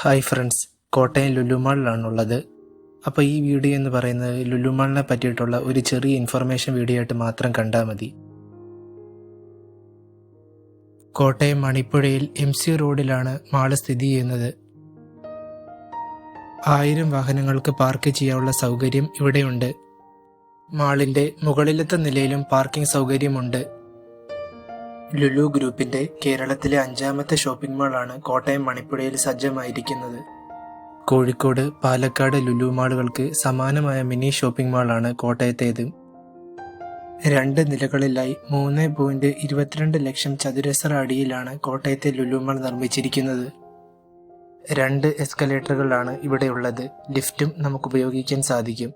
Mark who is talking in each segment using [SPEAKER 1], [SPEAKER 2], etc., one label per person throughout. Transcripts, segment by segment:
[SPEAKER 1] Hi friends, Kottayam Lulu മാളിലാണുള്ളത്. അപ്പോൾ ഈ വീഡിയോ എന്ന് പറയുന്നത് ലുലു മാളിനെ പറ്റിയിട്ടുള്ള ഒരു ചെറിയ ഇൻഫർമേഷൻ വീഡിയോ ആയിട്ട് മാത്രം കണ്ടാൽ മതി. കോട്ടയം മണിപ്പുഴയിൽ MC റോഡിലാണ് മാള് സ്ഥിതി ചെയ്യുന്നത്. 1000 വാഹനങ്ങൾക്ക് പാർക്ക് ചെയ്യാനുള്ള സൗകര്യം ഇവിടെയുണ്ട്. മാളിൻ്റെ മുകളിലത്തെ നിലയിലും പാർക്കിംഗ് സൗകര്യമുണ്ട്. ലുലു ഗ്രൂപ്പിന്റെ കേരളത്തിലെ 5ാമത്തെ ഷോപ്പിംഗ് മാളാണ് കോട്ടയം മണിപ്പുഴയിൽ സജ്ജമായിരിക്കുന്നത്. കോഴിക്കോട്, പാലക്കാട് ലുലു മാളുകൾക്ക് സമാനമായ മിനി ഷോപ്പിംഗ് മാളാണ് കോട്ടയത്തേത്. 2 നിലകളിലായി 3.22 ലക്ഷം ചതുരശ്ര അടിയിലാണ് കോട്ടയത്തെ ലുലു മാൾ നിർമ്മിച്ചിരിക്കുന്നത്. 2 എസ്കലേറ്ററുകളാണ് ഇവിടെയുള്ളത്. ലിഫ്റ്റും നമുക്ക് ഉപയോഗിക്കാൻ സാധിക്കും.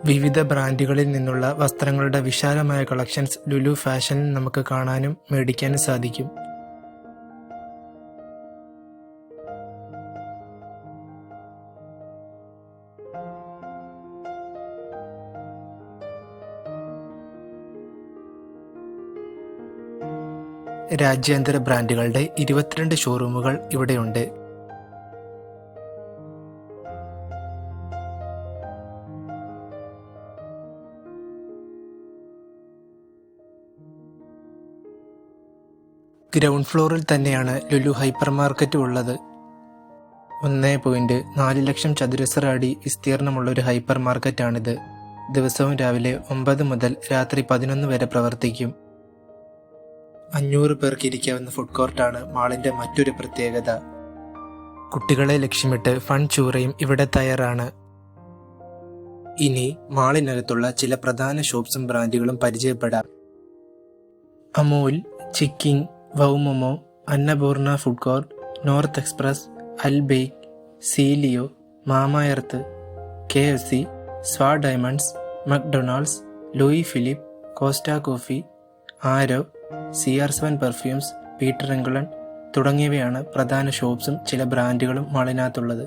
[SPEAKER 1] വിവിധ ബ്രാൻഡുകളിൽ നിന്നുള്ള വസ്ത്രങ്ങളുടെ വിശാലമായ കളക്ഷൻസ് ലുലു ഫാഷനിൽ നമുക്ക് കാണാനും മേടിക്കാനും സാധിക്കും. രാജ്യാന്തര ബ്രാൻഡുകളുടെ 22 ഷോറൂമുകൾ ഇവിടെയുണ്ട്. ഗ്രൗണ്ട് ഫ്ലോറിൽ തന്നെയാണ് ലുലു ഹൈപ്പർ മാർക്കറ്റ് ഉള്ളത്. 1.4 ലക്ഷം ചതുരശ്ര അടി വിസ്തീർണമുള്ള ഒരു ഹൈപ്പർ മാർക്കറ്റാണിത്. ദിവസവും രാവിലെ 9 മുതൽ രാത്രി 11 വരെ പ്രവർത്തിക്കും. 500 പേർക്ക് ഇരിക്കാവുന്ന ഫുഡ് കോർട്ടാണ് മാളിന്റെ മറ്റൊരു പ്രത്യേകത. കുട്ടികളെ ലക്ഷ്യമിട്ട് ഫൺ ചൂറയും ഇവിടെ തയ്യാറാണ്. ഇനി മാളിനകത്തുള്ള ചില പ്രധാന ഷോപ്സും ബ്രാൻഡുകളും പരിചയപ്പെടാം. Amul, Chicking, Wow Momo, Annapurna food court, North Express, Albaik, Celio, Mama Earth, KFC, Swa Diamonds, McDonald's, Louis Philippe, Costa Coffee, Arrow, CR7 perfumes, Peter England തുടങ്ങിയവയാണ് പ്രധാന ഷോപ്സും ചില ബ്രാൻഡുകളും മാളിനകത്തുള്ളത്.